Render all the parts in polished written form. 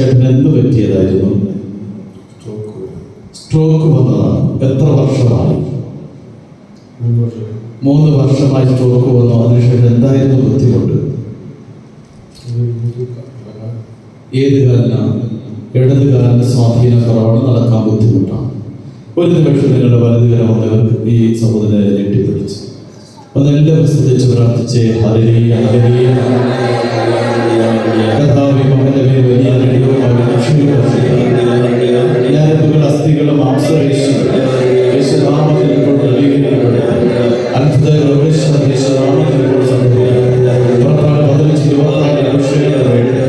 ചേട്ടന് എന്ത് പറ്റിയതായിരുന്നു? സ്ട്രോക്ക് വന്നതാണ്. എത്ര വർഷമായി? 3 വർഷമായി സ്ട്രോക്ക് വന്നു. അതിനുശേഷം എന്തായിരുന്നു ബുദ്ധിമുട്ട്? ഏത് കാലിനാണ്? ഇടത് കാലിന് സ്വാധീനക്കുറവാണ്, നടക്കാൻ ബുദ്ധിമുട്ടാണ്. ഒരു നിമിഷം നിങ്ങളുടെ വലതുകരം വന്നവർക്ക് ഈ സഹോദരനെ ഞെട്ടിപ്പിടിച്ച് ഒന്ന് എല്ലാവരും ശ്രദ്ധിച്ച് പ്രാർത്ഥിച്ചേ. Hallelujah, hallelujah. കർത്താവേ, മകന്റെ മേൽ വലിയ ഞരമ്പുകൾ, അസ്ഥികളും മാംസപേശികളും യേശുനാമത്തിൽ ഇപ്പോൾ നവീകരിക്കപ്പെടട്ടെ. അത്ഭുതങ്ങൾ യേശുനാമത്തിൽ ഇപ്പോൾ സംഭവിക്കട്ടെ. പുറപ്പാട് 15-24 അഭിഷേകം നേടട്ടെ.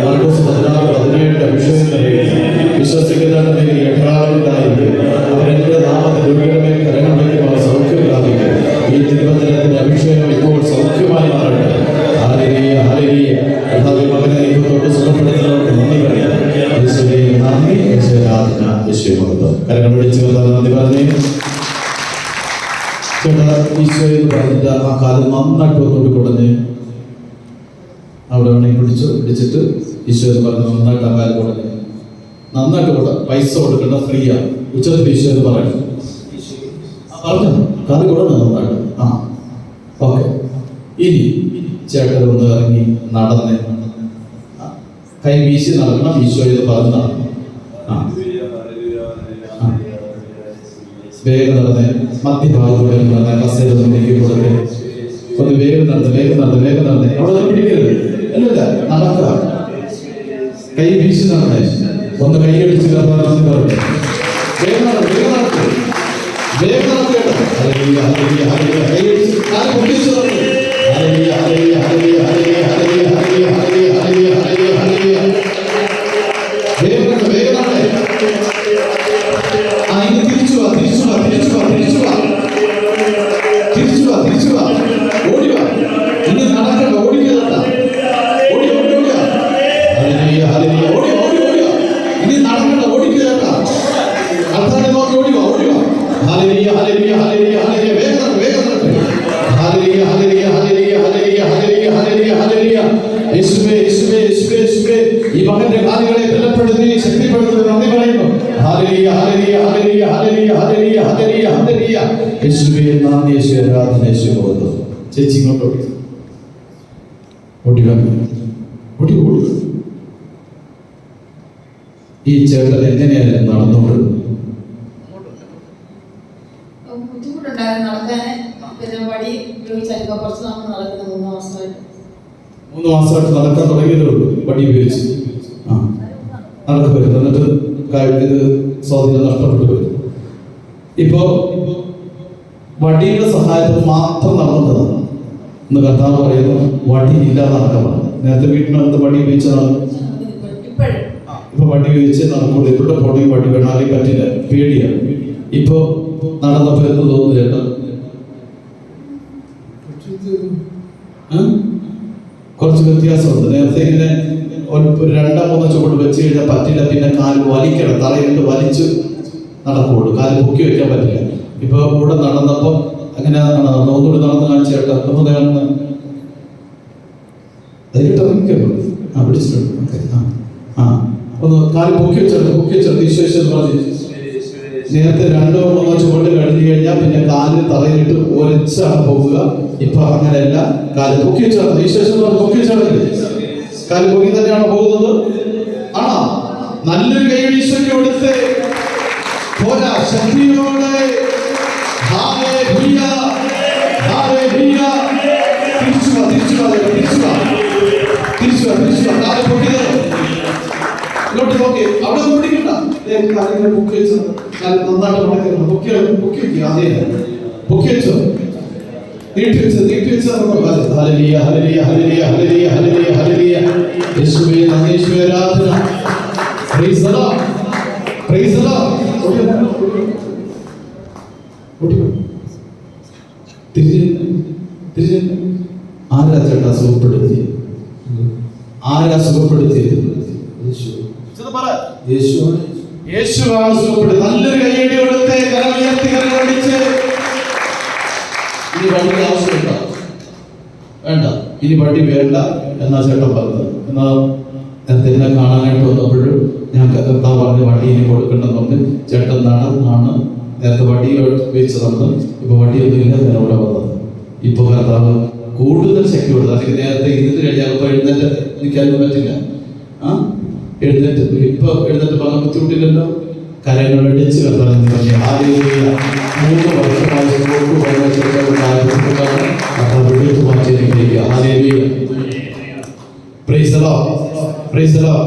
മാർക്കോസ് 16-17 അഭിഷേകം നേടട്ടെ. വിശ്വസിക്കുന്നവരുടെ മേൽ യഥാർത്ഥമായിരിക്കും. അവരുടെ നാമത്തിൽ രോഗികളുടെ കരങ്ങൾ വയ്ക്കുമ്പോൾ സൗഖ്യം പ്രാപിക്കും. ഈ തിരുവചനത്തിന്റെ അഭിഷേകം ഇപ്പോൾ സൗഖ്യമായി മാറട്ടെ. Hallelujah, hallelujah. കർത്താവേ, മകനെ ഇപ്പോൾ സുഖപ്പെടുത്തുന്നവർക്ക് നന്ദി പറയാം. യേശുവേ നന്ദി, യേശുവേ ആരാധന, യേശുവേ മഹത്വം. കരങ്ങൾ പിടിച്ച് നന്ദി പറഞ്ഞേ. ചേട്ടാ, ഈശോ എന്ന് പറഞ്ഞിട്ട് ആ കാലം നന്നായിട്ട് ഒന്നുകൂടി കുടഞ്ഞ് അവിടെ വേണമെങ്കിൽ പിടിച്ചിട്ട് ഈശോ എന്ന് പറഞ്ഞ് നന്നായിട്ട് ആ കാലം കുടഞ്ഞ് നന്നായിട്ട് കൂടെ പൈസ കൊടുക്കേണ്ട, ഫ്രീയാ. ഉച്ചത്തിൽ ഈശോ എന്ന് പറയണം. പറഞ്ഞു കാലം കുടഞ്ഞ നന്നായിട്ട്. ആ ഓക്കെ. ഇനി ചേട്ടൻ ഒന്ന് ഇറങ്ങി നടന്ന് കൈ വീശി നടക്കണം. ഈശോ എന്ന് പറഞ്ഞ് നടക്കണം. വേഗം നടന്ന് മധ്യഭാഗത്തോടെ നടന്ന കസേരയിലേക്ക് കൊടുത്ത് ഒന്ന് വേഗം നടന്ന് അവിടെ പിടിക്കരുത്. അല്ലല്ല, നടക്കുക. കൈ വീശി നടന്നേ. ഒന്ന് കൈയടിച്ച് പറഞ്ഞു വേഗം നടക്കുക. കൈയടിച്ച് കാലം പൊട്ടിച്ചു നടന്നു. ഈ മകന്റെ കാലുകളെ ബലപ്പെടുത്തി ശക്തിപ്പെടുത്തി നന്ദി പറയുന്നു. Hallelujah, hallelujah, hallelujah, hallelujah, hallelujah, hallelujah, hallelujah. യേശുവേ നന്ദി, യേശുവേ ആരാധന, യേശുവേ മഹത്വം. ചേച്ചി ഇങ്ങോട്ട് ഓടി. ഈ ചേട്ടൻ എങ്ങനെയാണ് നടന്നോണ്ട്? ബുദ്ധിമുട്ടുണ്ടായിരുന്നു നടക്കാന്. പിന്നെ വടി ഉപയോഗിച്ചാൽ കുറച്ച് നാൾ നടക്കുന്നത് 3 മാസമായിട്ട്. 3 മാസമായിട്ട് നടക്കാൻ തുടങ്ങിയതേ ഉള്ളൂ. വടി ഉപയോഗിച്ച് നടക്കുമായിരുന്നു. എന്നിട്ട് ഇത് സ്വാധീനം നഷ്ടപ്പെട്ടു വരും. ഇപ്പോ വടിയുടെ സഹായത്തിൽ മാത്രം നടന്നതാണ് എന്ന് കർത്താവ് പറയുന്നു. വടി ഇല്ലാതെ നടക്കാൻ പറഞ്ഞു. നേരത്തെ വീട്ടിനകത്ത് വടി ഉപയോഗിച്ചതാണ്. ഇപ്പൊ വടി ഉപയോഗിച്ച് നടക്കുള്ളൂ. ഇവിടെ പോണെങ്കിൽ വടി വേണം, അല്ലെങ്കിൽ പറ്റില്ല, പേടിയാണ്. ഇപ്പൊ നടന്നപ്പോ എന്ത് തോന്നുന്നു ചേട്ടാ? കുറച്ച് വ്യത്യാസമുണ്ട്. നേരത്തെ ഇങ്ങനെ 2-3 ചുവട് വെച്ച് കഴിഞ്ഞാൽ പറ്റില്ല. പിന്നെ കാല് വലിക്കണം, തറയിട്ട് വലിച്ച് നടക്കുള്ളൂ. കാല് പൊക്കി വെക്കാൻ പറ്റില്ല. ഇപ്പൊ ഇവിടെ നടന്നപ്പോ അങ്ങനെ ഒന്നുകൂടി നടന്ന് കാണിച്ചേട്ടാ. അതിലിട്ട് ഇറങ്ങിക്കല്ലോ. പിടിച്ചിട്ടുണ്ട്. ഒന്ന് കാല് പൊക്കി വെച്ചെടുത്ത് ഈശ്വരൻ പറഞ്ഞു. നേരത്തെ 2-3 ചുവട് കഴിഞ്ഞു കഴിഞ്ഞാൽ പിന്നെ കാല് തറയിലിട്ട് ഒരച്ചാണ് പോകുക. ഇപ്പൊ അങ്ങനെയല്ല, കാല് പൊക്കി വെച്ചാണ്. ഈശ്വരൻ പറഞ്ഞു പൊക്കി വെച്ചാണെങ്കിൽ കാല് പൊക്കി തന്നെയാണ് പോകുന്നത്. ആണോ? നല്ലൊരു കൈയുടെ ഈശ്വരൻ കൊടുത്ത് പോരാ ശക്തിയോടെ കാല് പൊക്കി ഇങ്ങോട്ട് നോക്കി. അവിടെ പൊട്ടിക്കണ്ട. കാലിങ്ങനെ പൊക്കി വെച്ചത് നന്നായിട്ട് മടക്കണം. പൊക്കി വെക്കുക. അതേ പൊക്കി വെച്ചോ. നീട്ടി വെച്ചത്. Hallelujah, hallelujah, hallelujah, hallelujah, hallelujah, hallelujah. യേശുവേ നന്ദി, യേശുവേ ആരാധന. Praise the Lord, praise the Lord. തിരിച്ച് ആരാ ചേട്ടാ സുഖപ്പെടുത്തിയത്? ആരാ സുഖപ്പെടുത്തിയത്? യേശുവാണ് സുഖപ്പെടുത്തിയത്. നല്ലൊരു കൈയടി കൊടുത്ത് കരമുയർത്തി കരമടിച്ച്. ഇനി വണ്ടി ആവശ്യമുണ്ടോ? വേണ്ട. ഇനി വണ്ടി വേണ്ട എന്നാ ചേട്ടൻ പറഞ്ഞത്. എന്നാ നേരത്തെ എന്നെ കാണാനായിട്ട് വന്നപ്പോഴും ഞാൻ കർത്താവ് പറഞ്ഞ് വണ്ടി ഇനി കൊടുക്കണമെന്നുണ്ട്. ചേട്ടൻ നടന്നാണ് നേരത്തെ വടി വെച്ചതാണ്. ഇപ്പൊ വണ്ടിയൊന്നും ഇല്ല, ഞാൻ ഇവിടെ വന്നത്. ഇപ്പൊ കർത്താവ് കൂടുതൽ ശക്തി കൊടുത്തു. അല്ലെങ്കിൽ നേരത്തെ ഇരുന്ന് കഴിഞ്ഞാൽ ഇപ്പൊ എഴുന്നേറ്റ് നിൽക്കാനും പറ്റില്ല. എഴുന്നേറ്റ് ഇപ്പൊ എഴുന്നേറ്റ് പോകാൻ ബുദ്ധിമുട്ടില്ലല്ലോ. കരങ്ങളടിച്ച് കർത്താവ് പറഞ്ഞു. 3 വർഷമായി കർത്താവ് എടുത്തു മാറ്റിയിരിക്കുക. Praise the Lord. Praise the Lord.